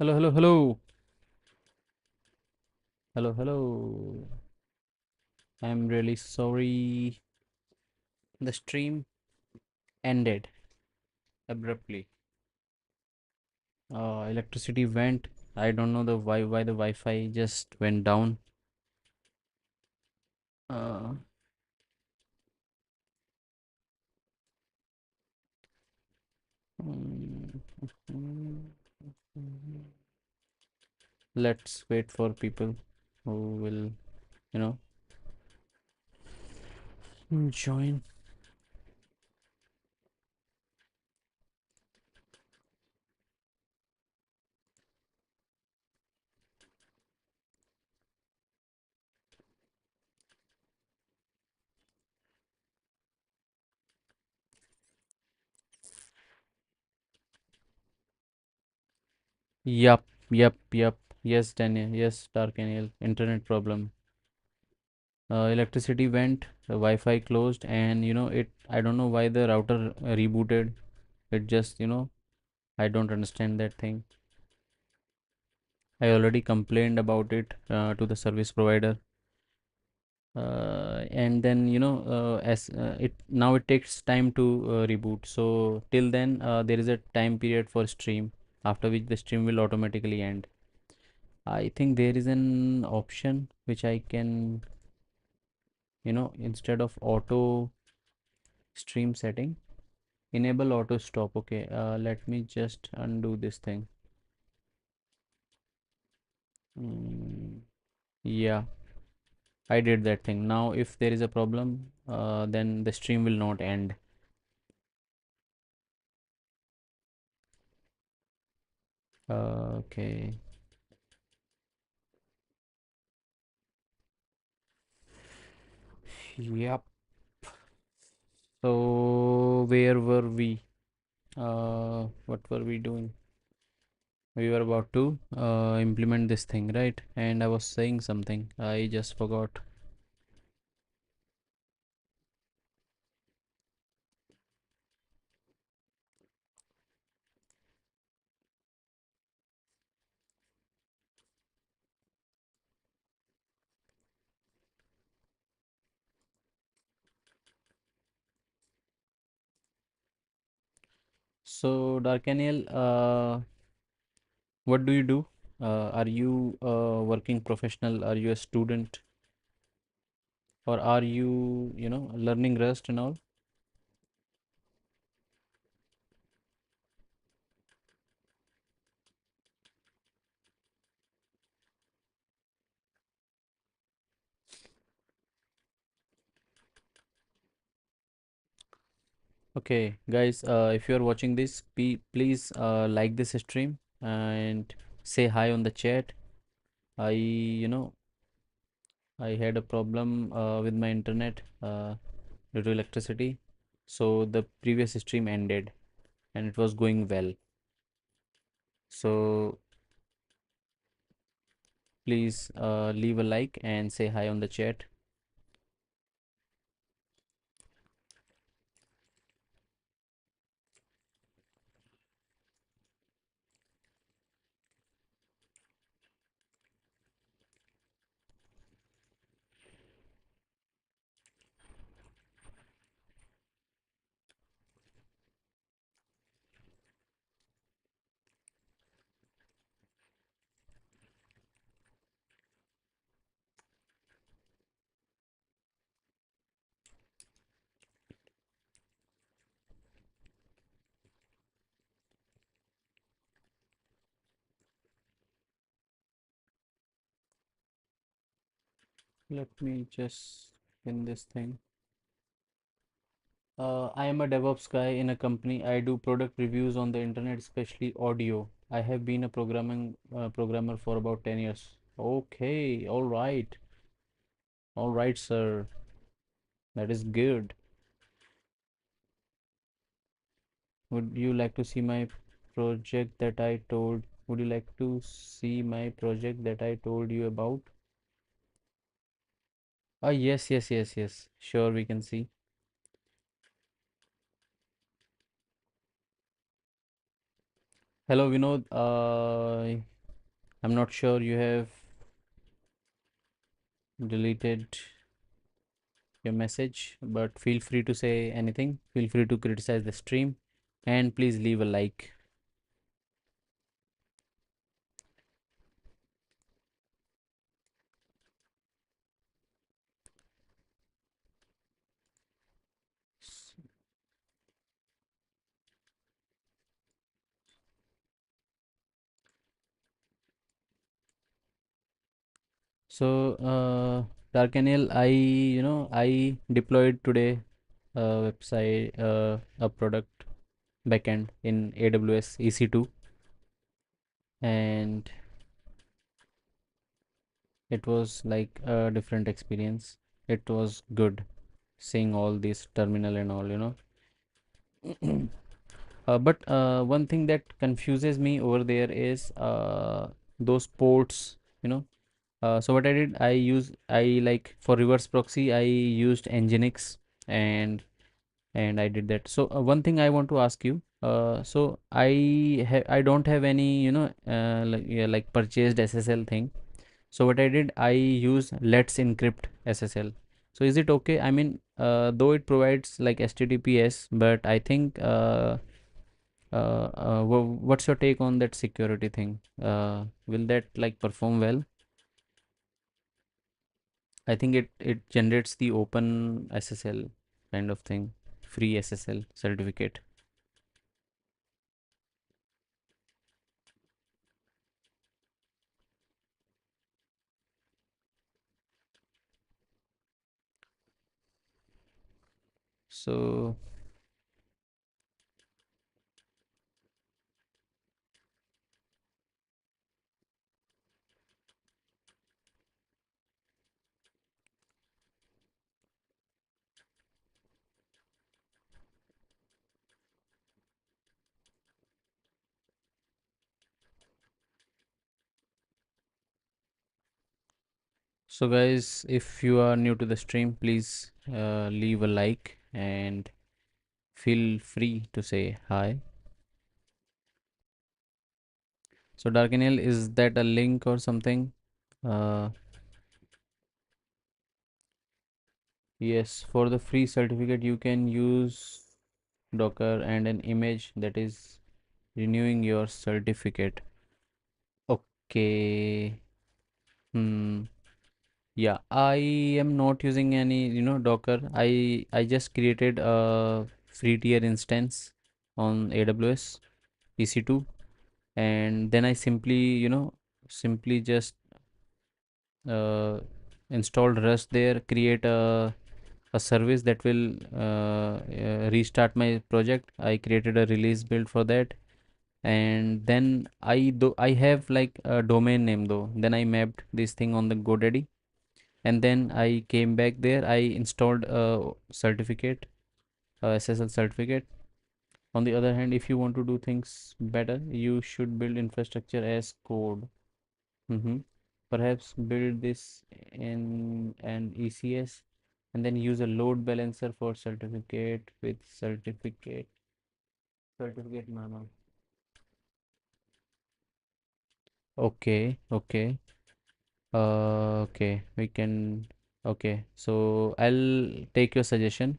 Hello, hello, hello. Hello, hello. I'm really sorry. The stream ended abruptly. Electricity went. I don't know the why the Wi-Fi just went down. Uh, mm, let's wait for people who will, you know, join. Yup, yup, yup. Yes, Daniel. Yes, Dark Daniel. Internet problem. Electricity went, the Wi-Fi closed, and it. I don't know why the router rebooted. It just I don't understand that thing. I already complained about it to the service provider, and then as it now it takes time to reboot. So till then, there is a time period for stream, after which the stream will automatically end. I think there is an option which I can, instead of auto stream setting, enable auto stop. Okay, let me just undo this thing. Yeah, I did that thing. Now, if there is a problem, then the stream will not end. Okay. Yep. So, where were we? What were we doing? We were about to implement this thing, right? And I was saying something. I just forgot. So, Darkaniel, what do you do? Are you a working professional? Are you a student? Or are you, learning Rust and all? Okay, guys, if you are watching this, please like this stream and say hi on the chat. I had a problem with my internet due to electricity. So the previous stream ended and it was going well. So please leave a like and say hi on the chat. Let me just in this thing. I am a DevOps guy in a company. I do product reviews on the internet, especially audio. I have been a programmer for about 10 years. Okay, all right, sir. That is good. Would you like to see my project that I told? Would you like to see my project that I told you about? Yes, yes, yes, yes. Sure, we can see. Hello, Vinod. I'm not sure you have deleted your message, but feel free to say anything. Feel free to criticize the stream, and please leave a like. So, Darkanil, I deployed today a website, a product backend in AWS EC2, and it was like a different experience. It was good seeing all this terminal and all. But one thing that confuses me over there is those ports, you know. So what I did, I like for reverse proxy, I used Nginx, and I did that. So one thing I want to ask you, so I don't have any, like, yeah, like purchased SSL thing. So what I did, I use Let's Encrypt SSL. So is it okay? I mean, though it provides like HTTPS, but I think what's your take on that security thing? Will that like perform well? I think it generates the open SSL kind of thing, free SSL certificate. So so guys, if you are new to the stream, please leave a like and feel free to say hi. So Darkanil, is that a link or something? Uh, yes, for the free certificate you can use Docker and an image that is renewing your certificate. Okay. Hmm. Yeah, I am not using any, Docker. I just created a free tier instance on AWS EC2, and then I simply just uh, installed Rust there, create a service that will restart my project. I created a release build for that, and then I have like a domain name though. Then I mapped this thing on the GoDaddy, and then I came back there. I installed a certificate, a SSL certificate. On the other hand, if you want to do things better, you should build infrastructure as code. Mm-hmm. Perhaps build this in an ECS, and then use a load balancer for certificate with certificate mama. Okay, okay. Okay, we can. Okay, so I'll take your suggestion.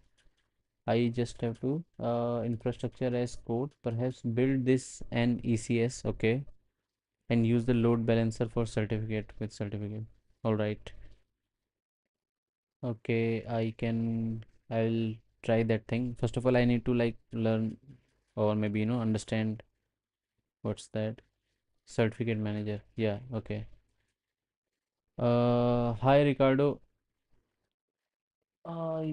I just have to infrastructure as code, perhaps build this an ECS, okay, and use the load balancer for certificate with certificate. All right. Okay, I'll try that thing. First of all, I need to like learn or maybe understand what's that certificate manager. Yeah, okay. Hi Ricardo. Uh,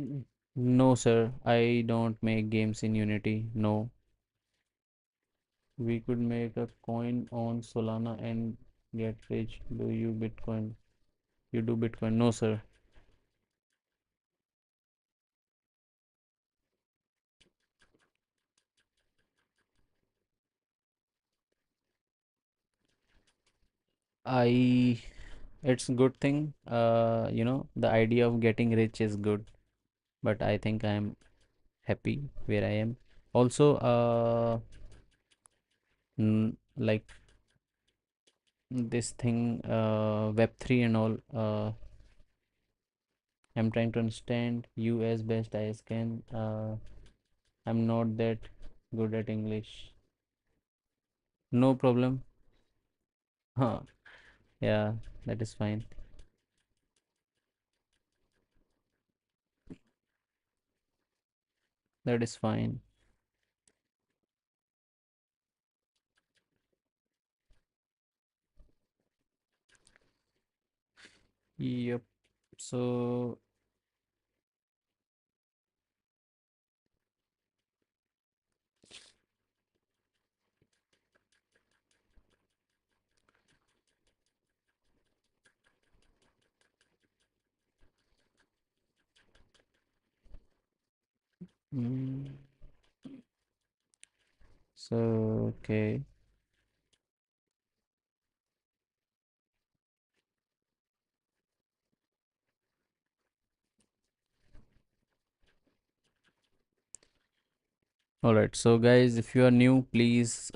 no sir, I don't make games in Unity. No. We could make a coin on Solana and get rich. Do you Bitcoin? You do Bitcoin? No, sir. I. It's a good thing. The idea of getting rich is good, but I think I'm happy where I am. Also, like this thing, Web3 and all. I'm trying to understand you as best as can. I'm not that good at English. No problem. Huh. Yeah, that is fine. That is fine. Yep. So, mm, so okay. All right. So, guys, if you are new, please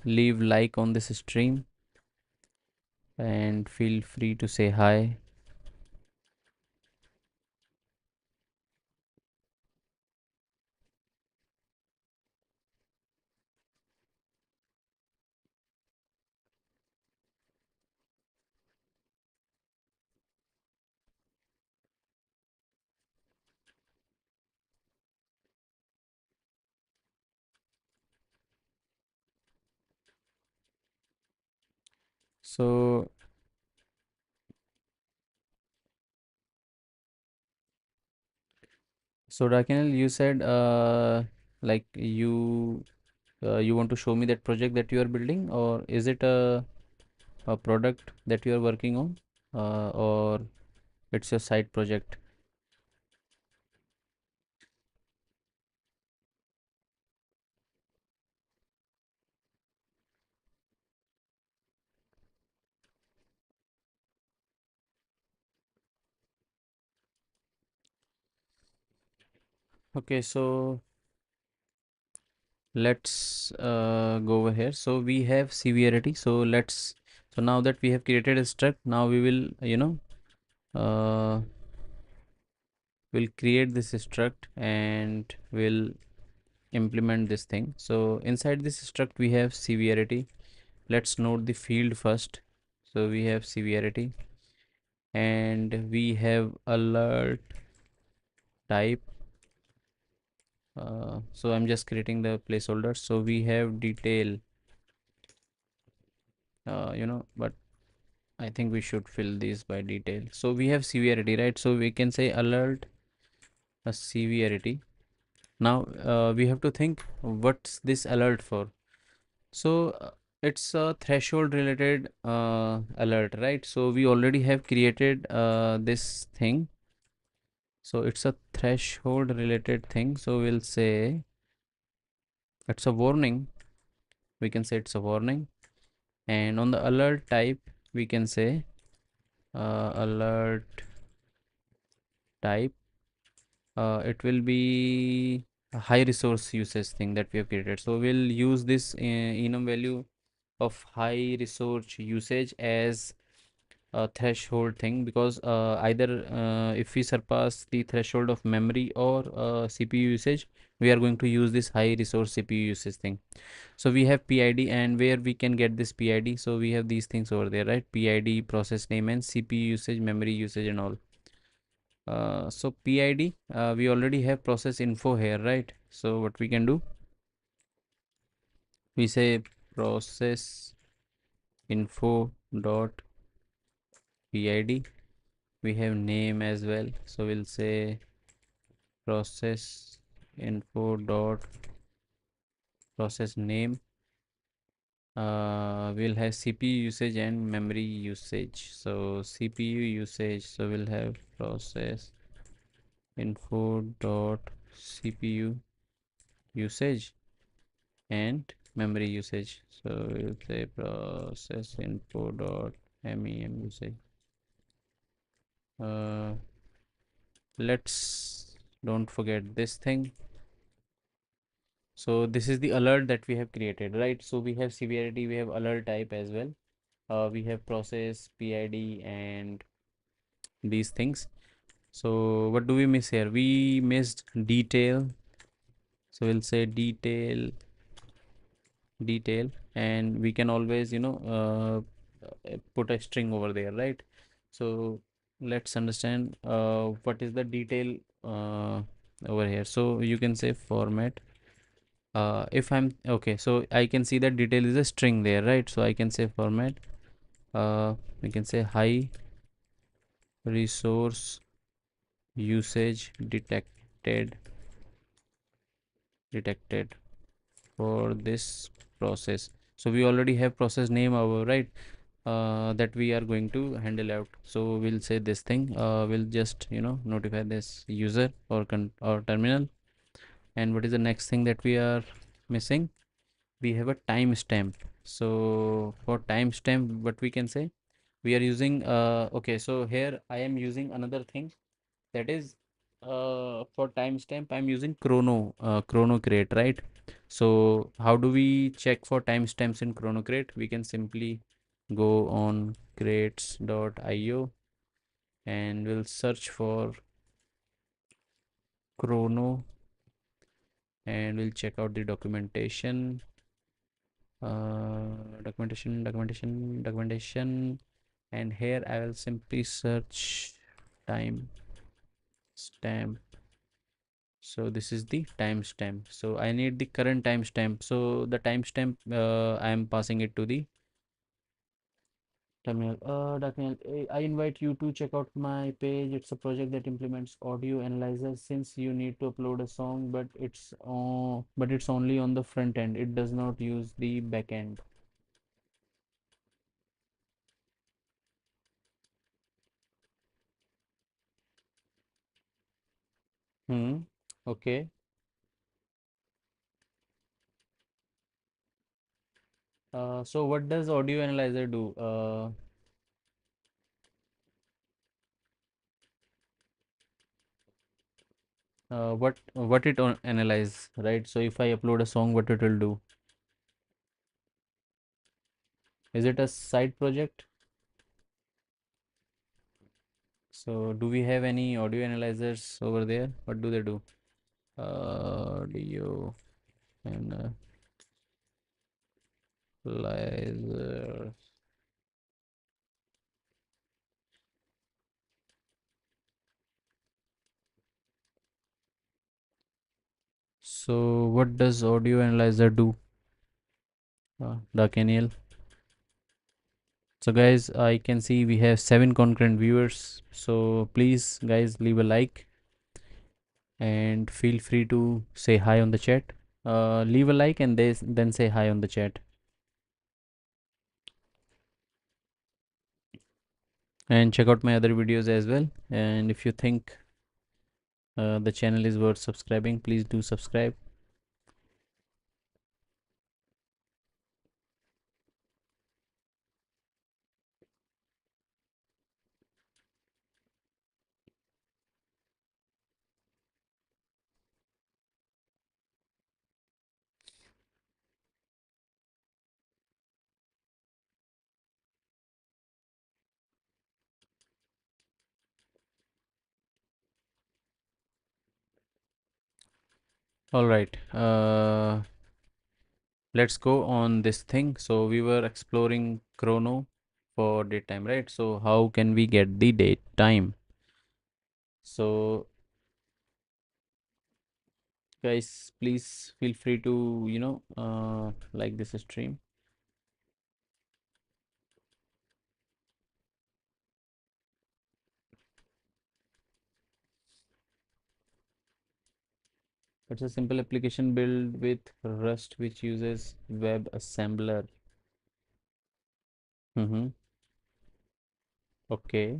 leave like on this stream and feel free to say hi. So, Rakanel, you said like you want to show me that project that you are building, or is it a product that you are working on, or it's your side project? Okay, so let's go over here. So we have severity. So now that we have created a struct, now we will, uh, we'll create this struct and we'll implement this thing. So inside this struct, we have severity. Let's note the field first. So we have severity and we have alert type. So I'm just creating the placeholder. So we have detail, but I think we should fill these by detail. So we have severity, right? So we can say alert a severity. Now we have to think what's this alert for. So it's a threshold related alert, right? So we already have created this thing. So it's a threshold related thing. So we'll say it's a warning. We can say it's a warning. And on the alert type, we can say alert type. It will be a high resource usage thing that we have created. So we'll use this enum value of high resource usage as a threshold thing, because either if we surpass the threshold of memory or CPU usage, we are going to use this high resource CPU usage thing. So we have PID, and where we can get this PID. So we have these things over there, right? PID, process name, and CPU usage, memory usage, and all. So PID, we already have process info here, right? So what we can do, we say process info dot PID. We have name as well, so we'll say process info dot process name. We'll have CPU usage and memory usage. So CPU usage, so we'll have process info dot CPU usage and memory usage. So we'll say process info dot mem usage. Uh, let's don't forget this thing. So this is the alert that we have created, right? So we have severity, we have alert type as well. We have process, PID, and these things. So what do we miss here? We missed detail. So we'll say detail, and we can always, put a string over there, right? So let's understand what is the detail over here. So you can say format. If I'm okay, so I can see that detail is a string there, right? So I can say format. We can say high resource usage detected for this process. So we already have process name over, right? That we are going to handle out. So we'll say this thing. We'll just notify this user or terminal. And what is the next thing that we are missing? We have a timestamp. So for timestamp, what we can say, we are using okay. So here I am using another thing, that is for timestamp I'm using chrono crate, right? So how do we check for timestamps in chrono crate? We can simply go on crates.io and we'll search for chrono and we'll check out the documentation, and here I will simply search time stamp. So this is the timestamp. So I need the current timestamp. So the timestamp I am passing it to the terminal. Daniel, I invite you to check out my page. It's a project that implements audio analyzers. Since you need to upload a song, but it's only on the front end. It does not use the back end. Hmm. Okay. So what does audio analyzer do? What it analyze, right? So if I upload a song, what it will do? Is it a side project? So do we have any audio analyzers over there? What do they do? Audio analyzer. So what does audio analyzer do? Daniel. So guys, I can see we have 7 concurrent viewers. So please guys leave a like and feel free to say hi on the chat. Leave a like and then say hi on the chat. And check out my other videos as well. And if you think the channel is worth subscribing, please do subscribe. All right. Let's go on this thing. So we were exploring chrono for date time, right? So how can we get the date time? So guys, please feel free to like this stream. It's a simple application built with Rust which uses web assembler. Mm-hmm. Okay.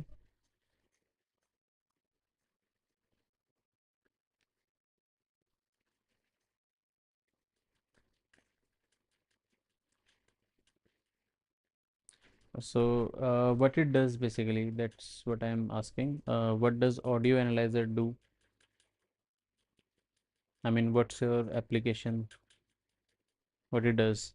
So what it does basically, that's what I'm asking. What does audio analyzer do? I mean, what's your application? What it does?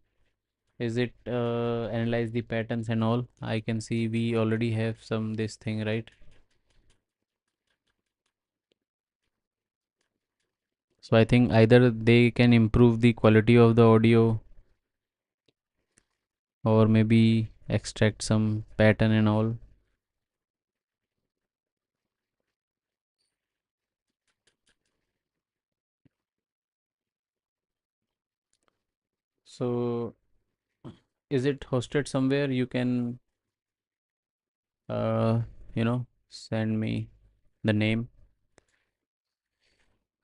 Is it analyze the patterns and all? I can see we already have some this thing, right? So I think either they can improve the quality of the audio or maybe extract some pattern and all. So is it hosted somewhere? You can uh send me the name.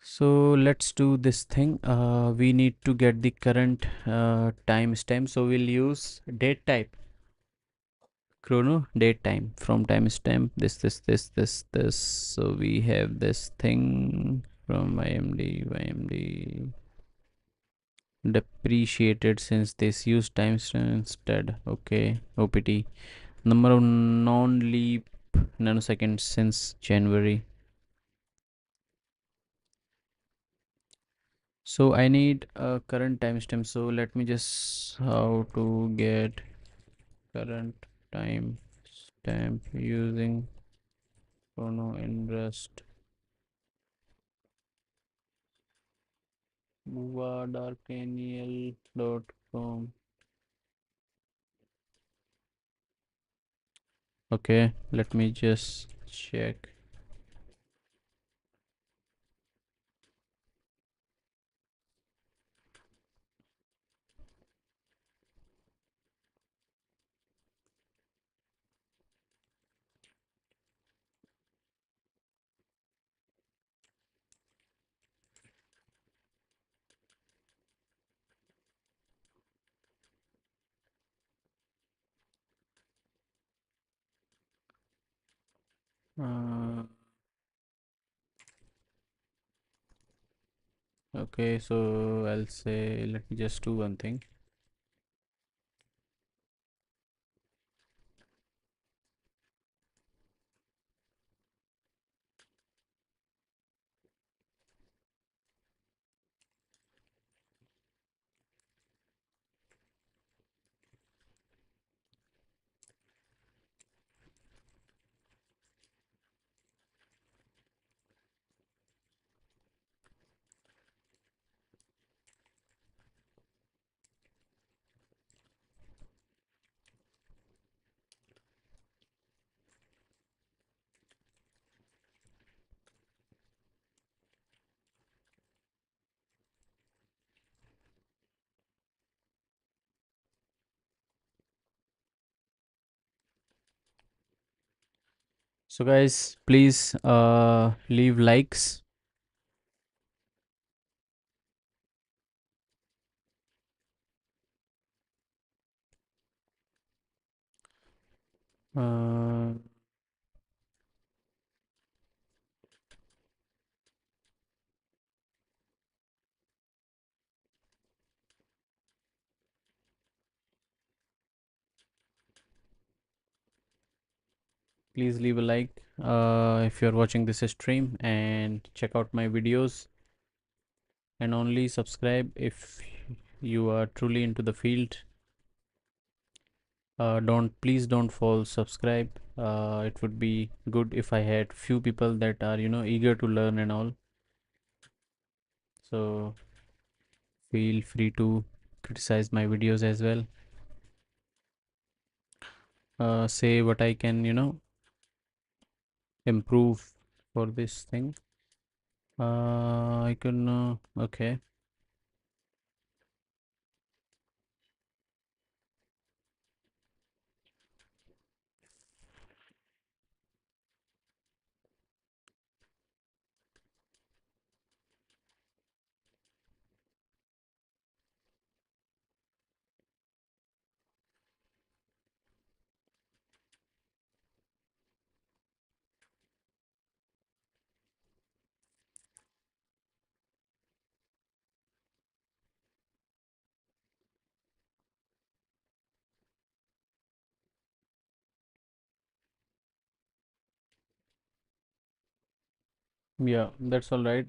So let's do this thing. We need to get the current timestamp. So we'll use date type, chrono date time from timestamp. This. So we have this thing from IMD depreciated since this use timestamp instead. Okay, OPT number of non-leap nanoseconds since January. So I need a current timestamp. So let me just how to get current timestamp using chrono in Rust. Darkaniel.com. Okay, let me just check. Uh, okay, so I'll say let me just do one thing. So guys, please leave likes. Uh, please leave a like if you're watching this stream, and check out my videos, and only subscribe if you are truly into the field. Don't please don't fall subscribe. It would be good if I had few people that are eager to learn and all. So feel free to criticize my videos as well. Say what I can improve for this thing. I can okay. Yeah, that's all right.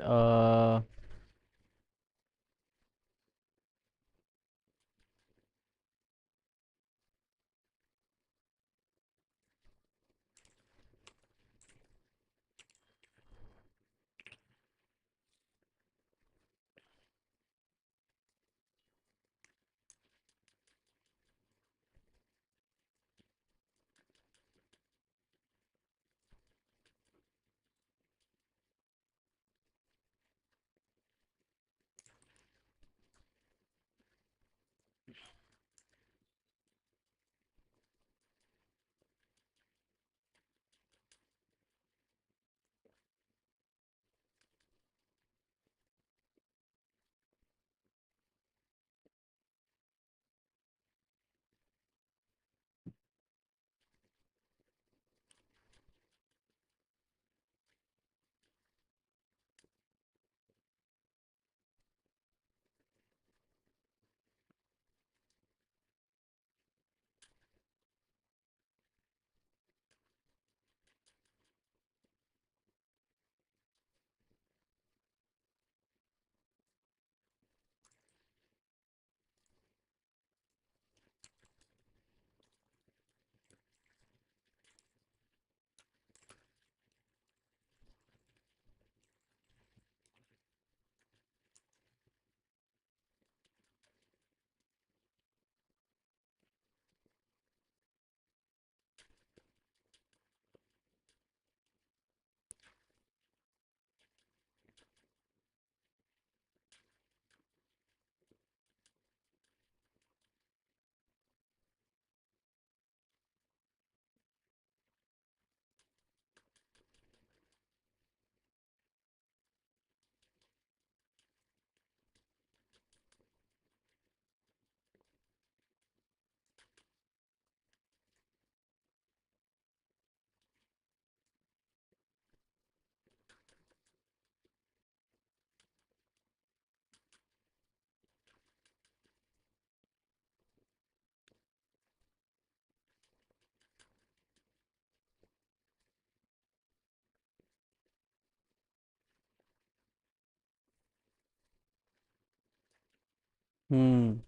Hmm.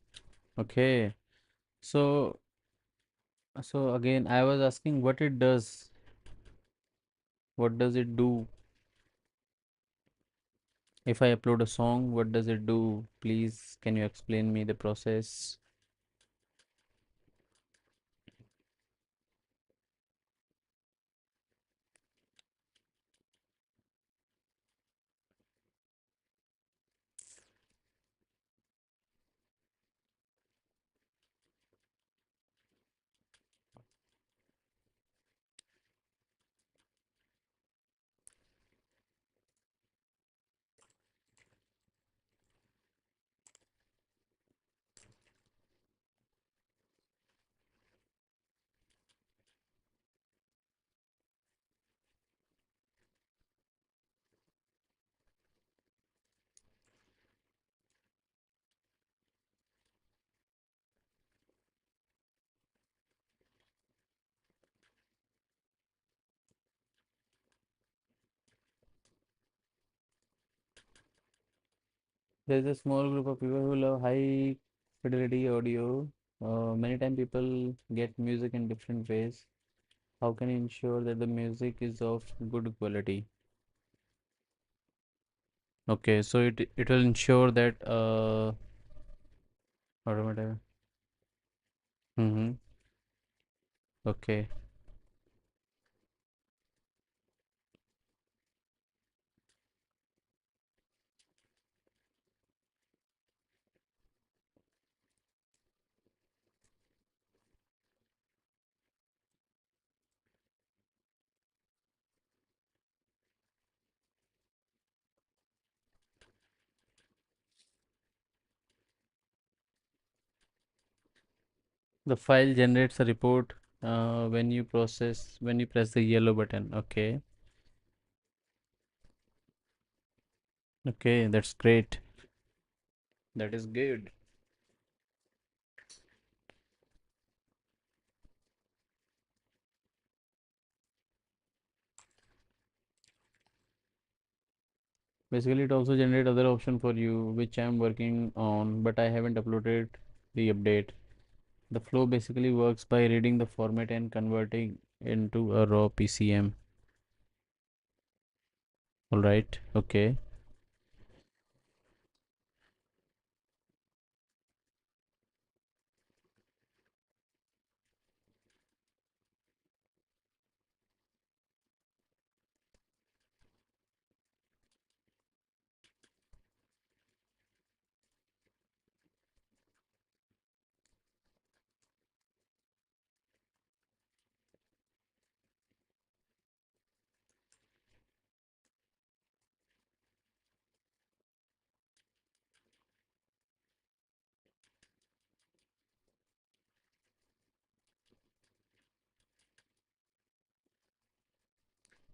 Okay. So, so again, I was asking what it does. What does it do? If I upload a song, what does it do? Please, can you explain me the process? There's a small group of people who love high fidelity audio. Many times people get music in different ways. How can you ensure that the music is of good quality? Okay, so it will ensure that automatic. Mm-hmm. Okay. The file generates a report when you press the yellow button. Okay. Okay, that's great. That is good. Basically, it also generate other option for you, which I'm working on, but I haven't uploaded the update. The flow basically works by reading the format and converting into a raw PCM. All right. Okay.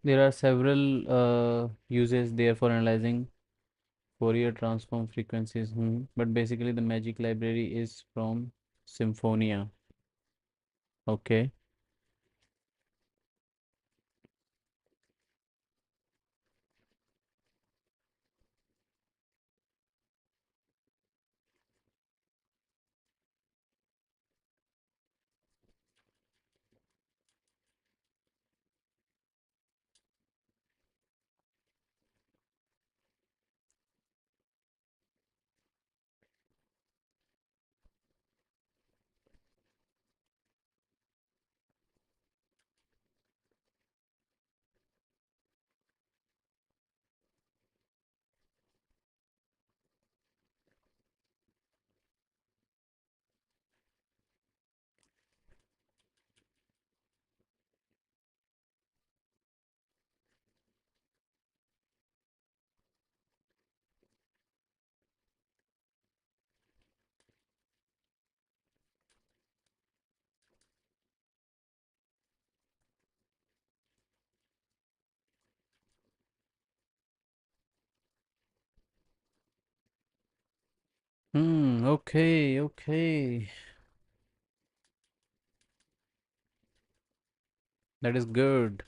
There are several uses there for analyzing Fourier transform frequencies. But basically, the magic library is from Symphonia. Okay. Okay, okay. That is good.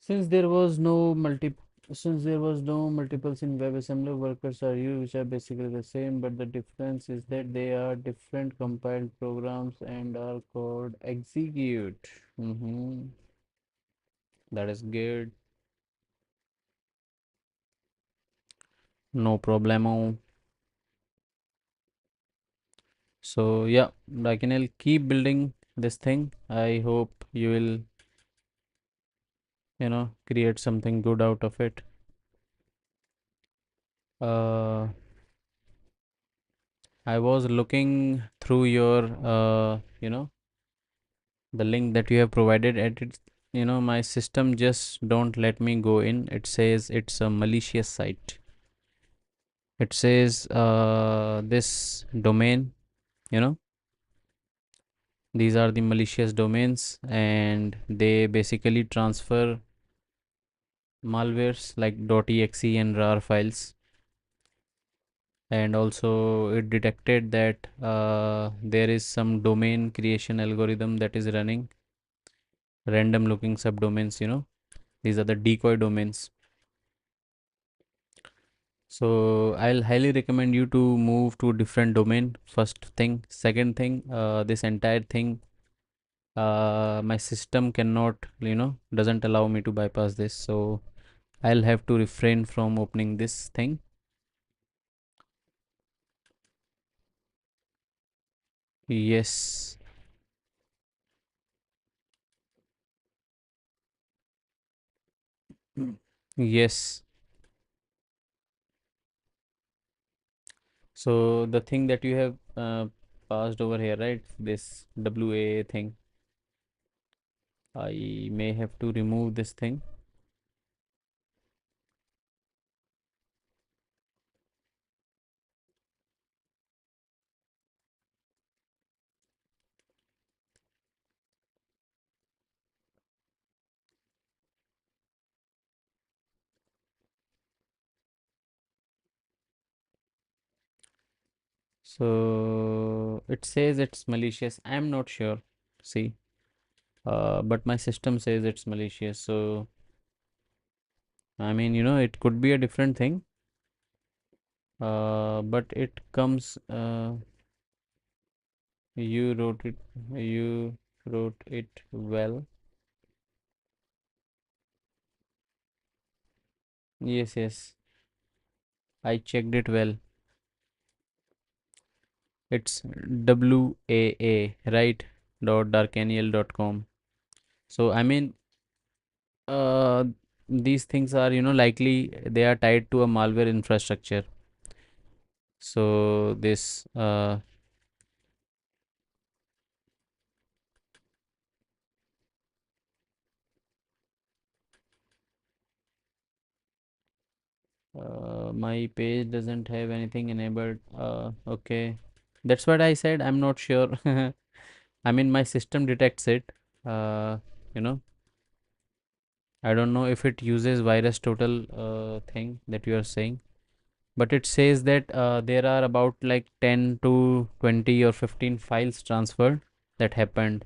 Since there was no multi since there was no multiples in WebAssembly, workers are used, which are basically the same, but the difference is that they are different compiled programs and are called execute. That is good. No problemo. So yeah, like and I'll keep building this thing. I hope you will, create something good out of it. Uh, I was looking through your, the link that you have provided, and it's, my system just don't let me go in. It says it's a malicious site. It says this domain, you know, these are the malicious domains, and they basically transfer malwares like .exe and rar files. And also it detected that there is some domain creation algorithm that is running random looking subdomains. These are the decoy domains. So I'll highly recommend you to move to a different domain. First thing. Second thing, this entire thing, my system cannot, doesn't allow me to bypass this. So I'll have to refrain from opening this thing. Yes. Yes. So the thing that you have passed over here, right? This WA thing. I may have to remove this thing. So it says it's malicious. I'm not sure. See, but my system says it's malicious. So I mean, it could be a different thing. But it comes. You wrote it. You wrote it well. Yes, yes. I checked it well. It's WAA, right? .darkaniel.com. So I mean, uh, these things are, likely they are tied to a malware infrastructure. So this my page doesn't have anything enabled. Okay, that's what I said. I'm not sure. I mean, my system detects it. You know, I don't know if it uses virus total thing that you are saying, but it says that there are about like 10 to 20 or 15 files transferred that happened,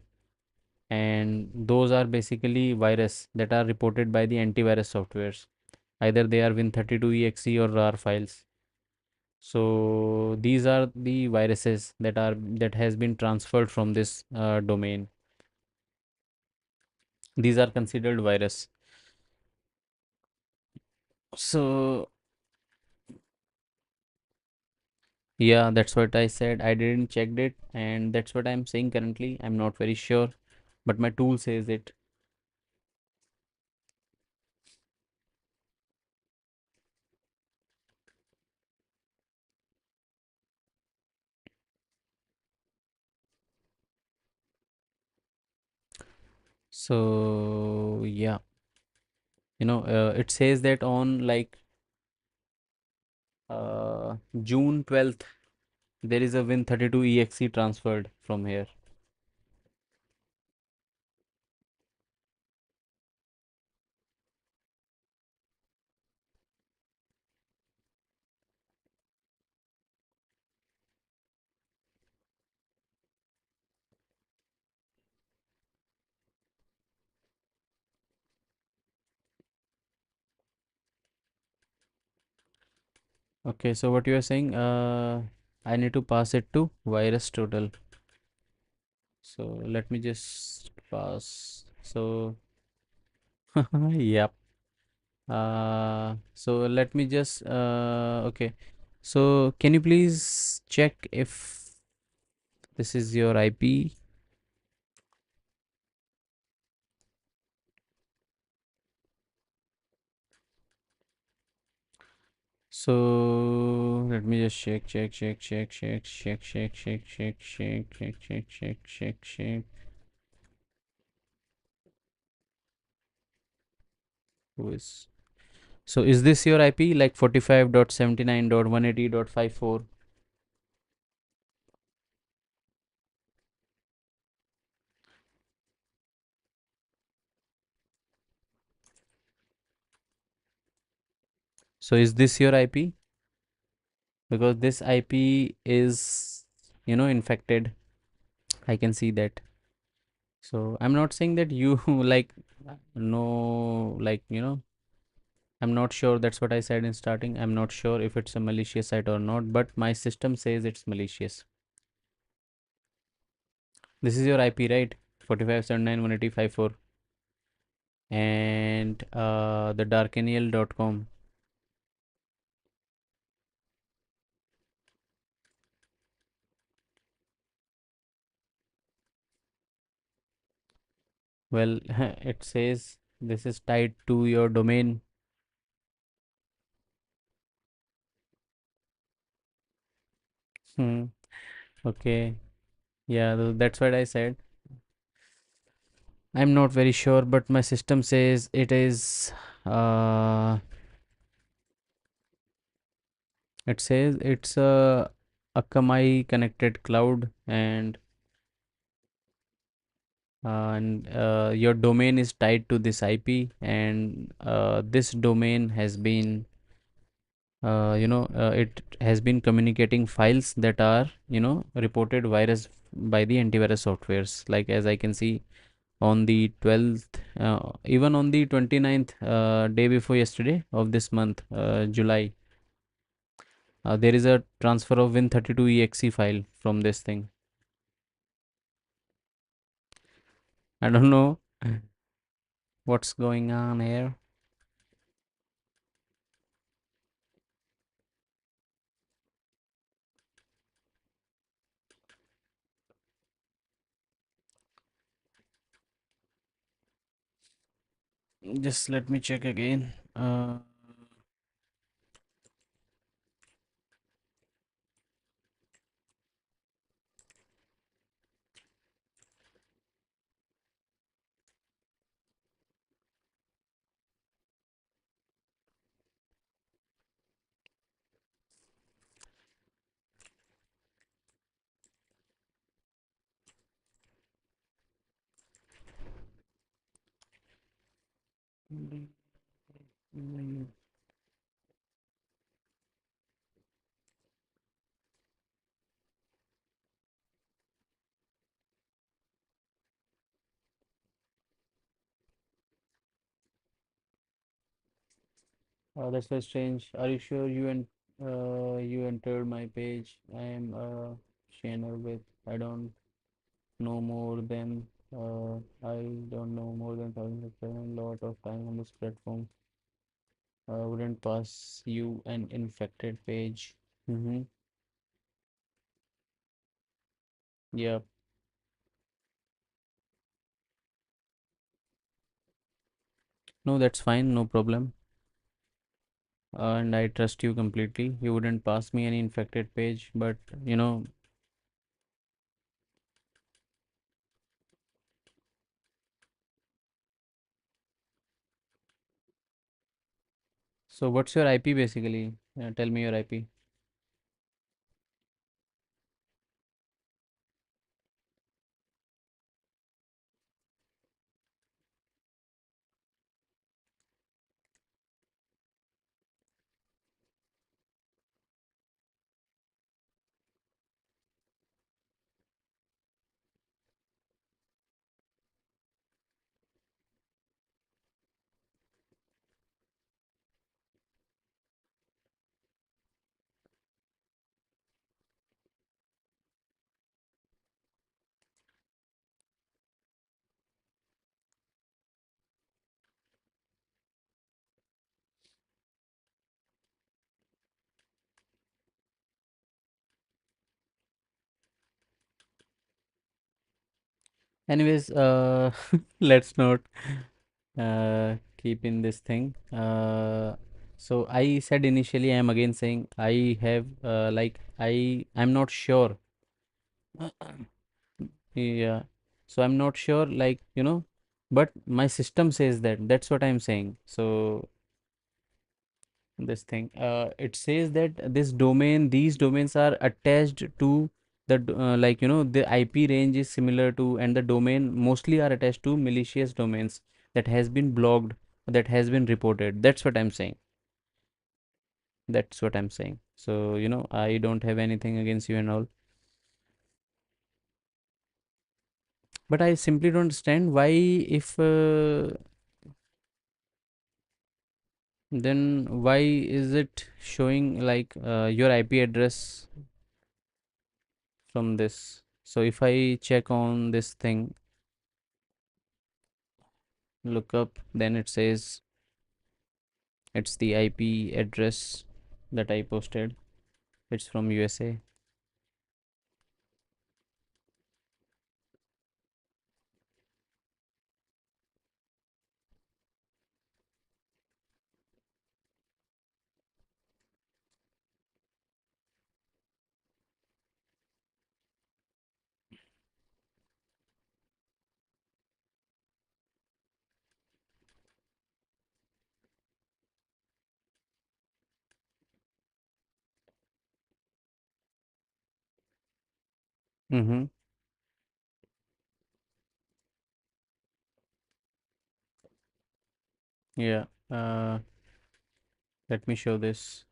and those are basically virus that are reported by the antivirus softwares. Either they are Win32.exe or rar files. So these are the viruses that has been transferred from this domain. These are considered virus. So yeah, that's what I said. I didn't checked it, and that's what I'm saying currently. I'm not very sure, but my tool says it. So yeah, it says that on like June 12th, there is a Win32.exe transferred from here. Okay, so what you are saying, I need to pass it to virus total. So let me just pass. So yep. So let me just okay. So can you please check if this is your IP? So let me just check. Who is So is this your IP like 45.79.180.54? So is this your IP? Because this IP is, infected. I can see that. So I'm not saying that you like no like I'm not sure. That's what I said in starting. I'm not sure if it's a malicious site or not, but my system says it's malicious. This is your IP, right? 45.79.180.54 and the darkaniel.com. Well, it says this is tied to your domain. Hmm. Okay. Yeah, that's what I said. I'm not very sure, but my system says it is. Uh, it says it's a Akamai connected cloud, and your domain is tied to this IP, and this domain has been it has been communicating files that are reported virus by the antivirus softwares, like as I can see on the 12th, even on the 29th, day before yesterday of this month, July, there is a transfer of win32 exe file from this thing. I don't know what's going on here. Just let me check again. That's very strange. Are you sure you entered my page? I am a channel with I don't know more than I don't know more than thousands of time, lot of time on this platform. Wouldn't pass you an infected page. Mm-hmm. Yeah. No, that's fine. No problem. And I trust you completely. You wouldn't pass me any infected page, but you know. So what's your IP basically? Tell me your IP. Anyways, let's not keep in this thing. So I said initially, I am again saying I have like I'm not sure. Yeah. So I'm not sure, like, but my system says that. That's what I'm saying. So this thing, it says that these domains are attached to like, the IP range is similar to, and the domain mostly are attached to malicious domains that has been blocked, that has been reported. That's what I'm saying. That's what I'm saying. So, I don't have anything against you and all. But I simply don't understand why, if then why is it showing like your IP address from this? So if I check on this thing, look up, then it says it's the IP address that I posted. It's from USA. Mm-hmm. Yeah. Let me show this.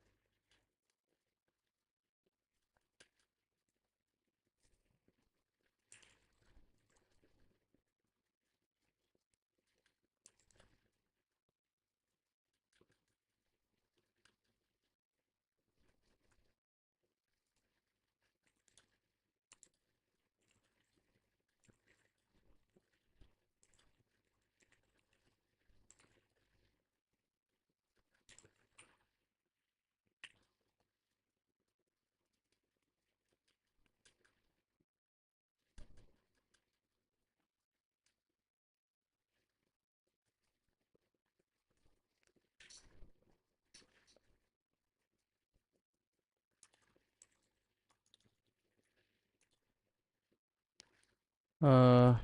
Uh,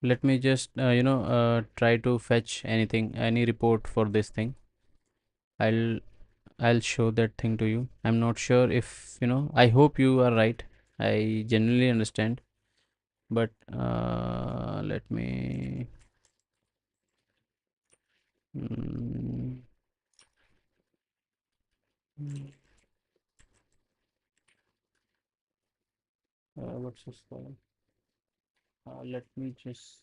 Let me just try to fetch any report for this thing. I'll I'll show that thing to you. I'm not sure if, I hope you are right. I genuinely understand. But let me. Mm, what's this called? Let me just.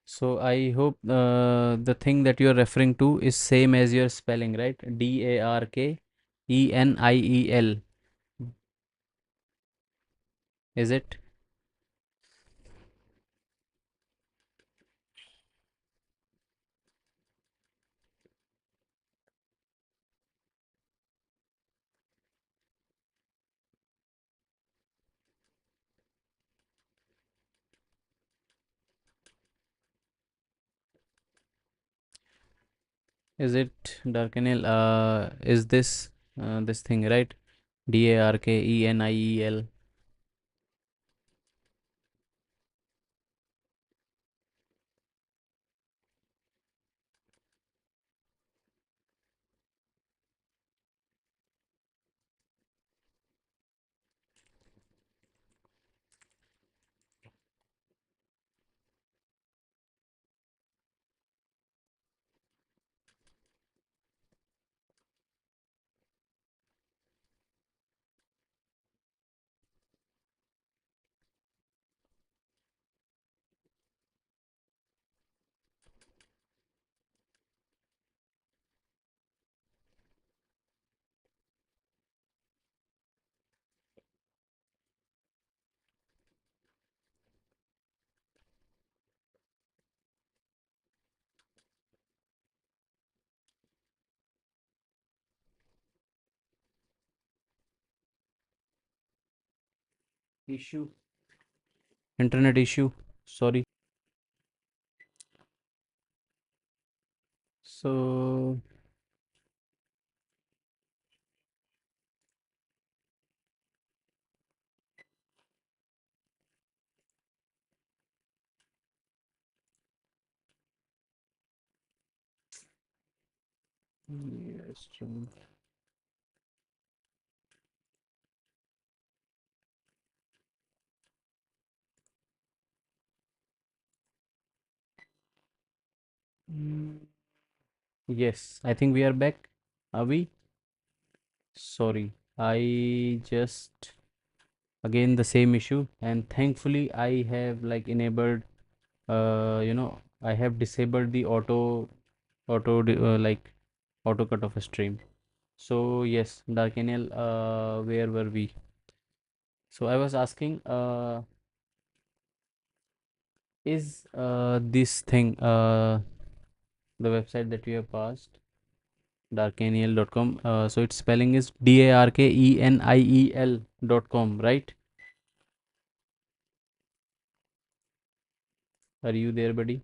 So I hope the thing that you're referring to is same as your spelling, right? Darkeniel. Is it? Is it Darkeniel? Is this thing, right? Darkeniel. issue, internet issue. Sorry. So yes. Mm, yes, I think we are back. Are we? Sorry, I just again the same issue, and thankfully I have like enabled. I have disabled the like auto cut of a stream. So yes, Darkaniel, where were we? So I was asking, is this thing the website that you have passed, darkaniel.com? So its spelling is darkeniel.com, right? Are you there, buddy?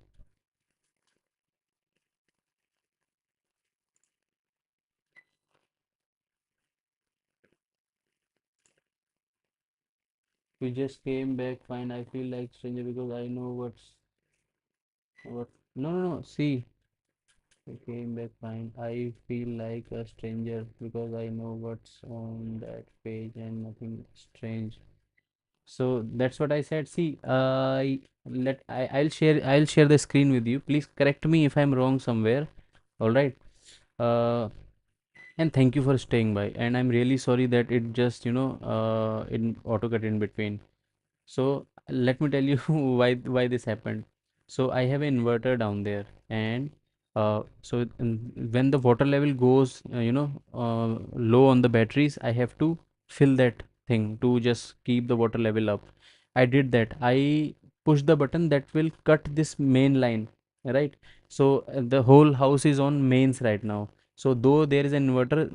We just came back fine. I feel like stranger because I know what. No, no, no. See, we came back fine. I feel like a stranger because I know what's on that page and nothing strange. So that's what I said. See, I'll share the screen with you. Please correct me if I'm wrong somewhere. All right. Uh, and thank you for staying by. And I'm really sorry that it just in AutoCAD in between. So let me tell you why this happened. So I have an inverter down there, and when the water level goes, low on the batteries, I have to fill that thing to just keep the water level up. I did that. I pushed the button that will cut this main line, right? So the whole house is on mains right now. So though there is an inverter,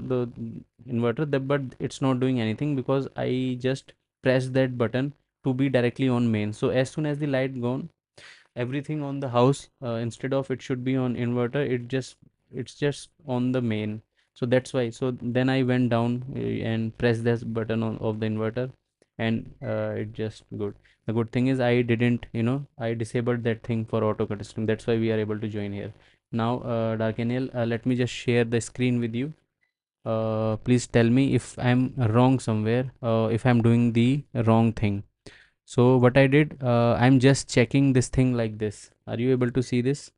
but it's not doing anything because I just pressed that button to be directly on main. So as soon as the light gone, everything on the house, instead of it should be on inverter, it's just on the main. So that's why. So then I went down and pressed this button of the inverter, and it just good. The good thing is I didn't, I disabled that thing for auto cut stream. That's why we are able to join here. Now, Darkanel, let me just share the screen with you. Please tell me if I'm wrong somewhere, if I'm doing the wrong thing. So what I did, I'm just checking this thing like this. Are you able to see this?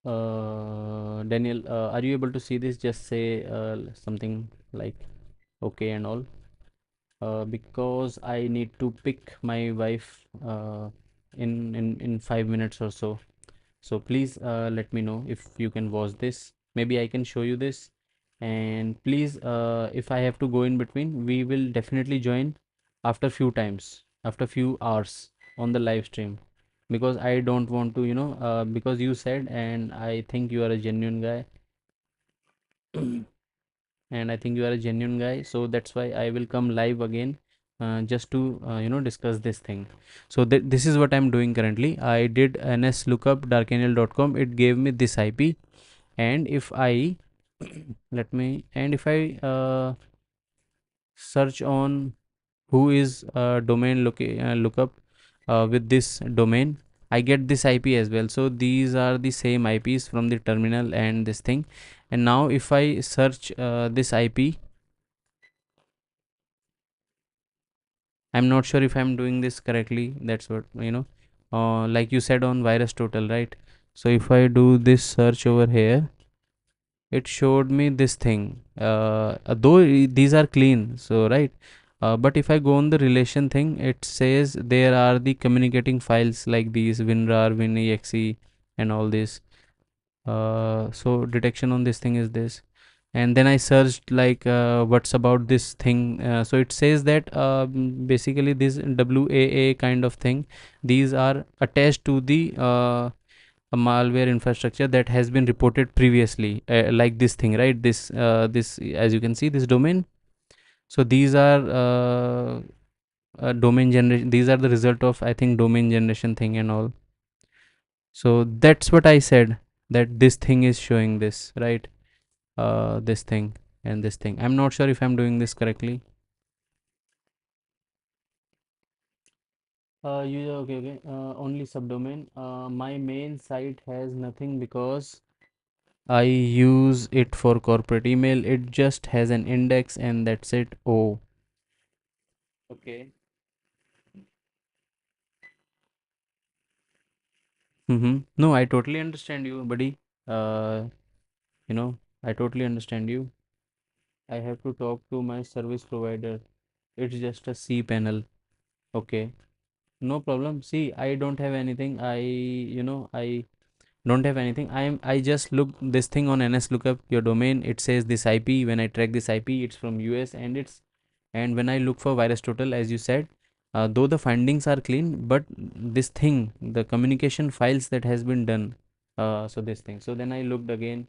Daniel, are you able to see this? Just say something like okay and all. Because I need to pick my wife in 5 minutes or so. So please let me know if you can watch this. Maybe I can show you this. And please, if I have to go in between, we will definitely join after few times, after few hours on the live stream. Because I don't want to, because you said, and I think you are a genuine guy. And I think you are a genuine guy, so that's why I will come live again, just to discuss this thing. So this is what I'm doing currently. I did ns lookup darkaniel.com. It gave me this IP, and if I let me and if I search on who is domain lookup with this domain, I get this IP as well. So these are the same IPs from the terminal and this thing. And now if I search this IP, I'm not sure if I'm doing this correctly. That's what, like you said on virus total, right? So if I do this search over here, it showed me this thing. Though these are clean, so right. But if I go on the relation thing, it says there are the communicating files like these WinRAR, WinExe, and all this. So detection on this thing is this. And then I searched like what's about this thing. So it says that basically this WAA kind of thing, these are attached to the a malware infrastructure that has been reported previously, like this thing, right? This as you can see, this domain. So these are domain generation. These are the result of, I think, domain generation thing and all. So that's what I said, that this thing is showing this, right? This thing and this thing. I'm not sure if I'm doing this correctly. Okay. Only subdomain. My main site has nothing because I use it for corporate email. It just has an index and that's it. Oh, okay. Mm-hmm. No, I totally understand you, buddy. Uh, I totally understand you. I have to talk to my service provider. It's just a C panel. Okay. No problem. See, I don't have anything. I don't have anything. I just look this thing on NS lookup your domain. It says this IP. When I track this IP, it's from US, and when I look for virus total, as you said, though the findings are clean, but this thing, the communication files that has been done, so this thing. So then I looked again.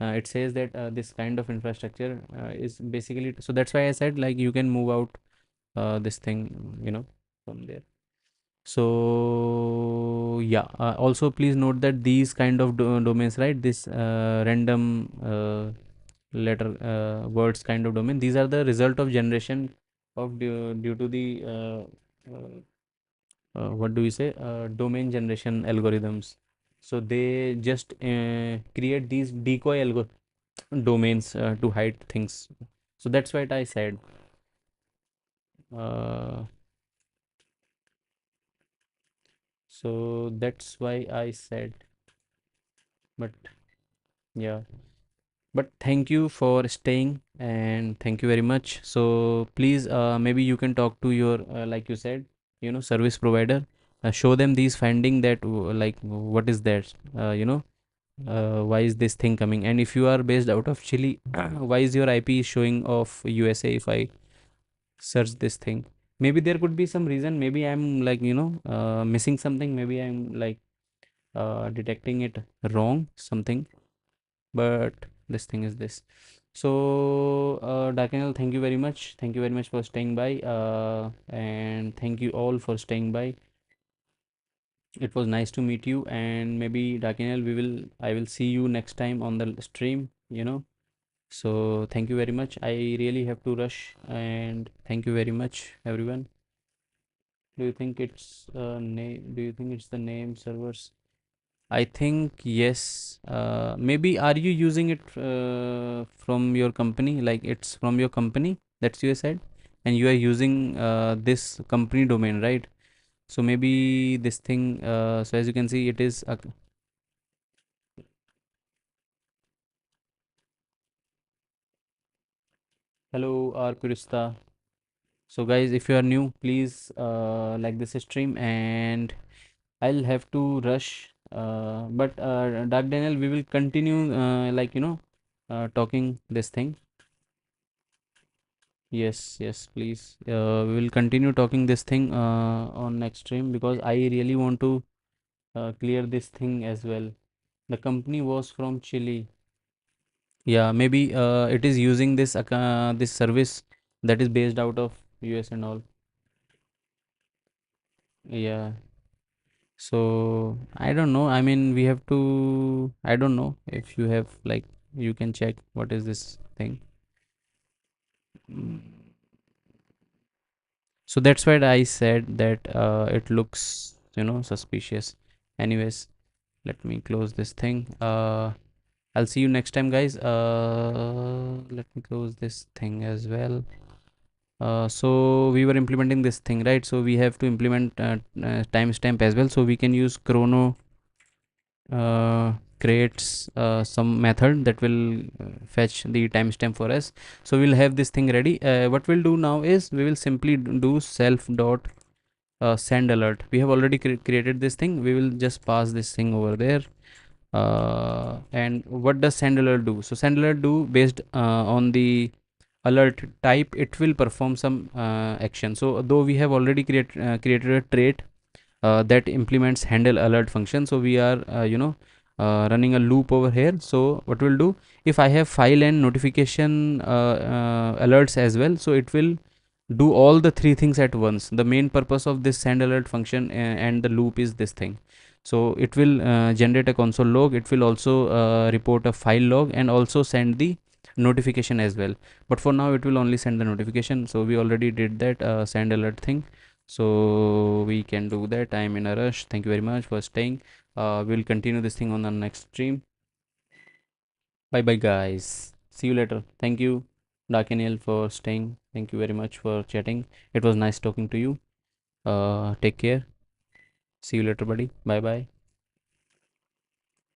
It says that this kind of infrastructure is basically, so that's why I said like you can move out this thing, from there. So yeah, also please note that these kind of domains, right, this random letter words kind of domain, these are the result of generation of due to the what do we say, domain generation algorithms. So they just create these decoy domains to hide things. So that's what I said. uh, so that's why I said. But yeah, but thank you for staying and thank you very much. So please, maybe you can talk to your like you said, service provider, show them these finding that like what is that, why is this thing coming, and if you are based out of Chile, why is your IP showing of USA if I search this thing. Maybe there could be some reason, maybe I'm like missing something, maybe I'm like detecting it wrong something, but this thing is this. So Dakinel, thank you very much, thank you very much for staying by, and thank you all for staying by. It was nice to meet you, and maybe Dakinel, I will see you next time on the stream. So thank you very much. I really have to rush, and thank you very much, everyone. Do you think it's name? Do you think it's the name servers? I think yes. Maybe are you using it from your company? Like it's from your company. That's you said, and you are using this company domain, right? So maybe this thing. So as you can see, it is. Hello, Arpurista. So guys, if you are new, please like this stream, and I'll have to rush. But Dark Daniel, we will continue talking this thing. Yes, yes, please. We will continue talking this thing on next stream because I really want to clear this thing as well. The company was from Chile. Yeah, maybe it is using this service that is based out of US and all. Yeah. So I don't know. I mean, we have to. I don't know if you have like you can check what is this thing. Mm. So that's why I said that it looks suspicious. Anyways, let me close this thing. I'll see you next time, guys. Let me close this thing as well. So we were implementing this thing, right? So we have to implement timestamp as well. So we can use chrono creates some method that will fetch the timestamp for us. So we'll have this thing ready. What we'll do now is we will simply do self dot send alert. We have already created this thing. We will just pass this thing over there. And what does send alert do? So send alert do based on the alert type, it will perform some action. So though we have already created a trait that implements handle alert function, so we are running a loop over here. So what we'll do, if I have file and notification alerts as well, so it will do all the three things at once. The main purpose of this send alert function and the loop is this thing. So it will generate a console log, it will also report a file log, and also send the notification as well. But for now it will only send the notification, so we already did that send alert thing, so we can do that. I am in a rush. Thank you very much for staying. We'll continue this thing on the next stream. Bye bye guys, see you later. Thank you Darkaniel for staying. Thank you very much for chatting. It was nice talking to you. Take care. See you later buddy. Bye bye.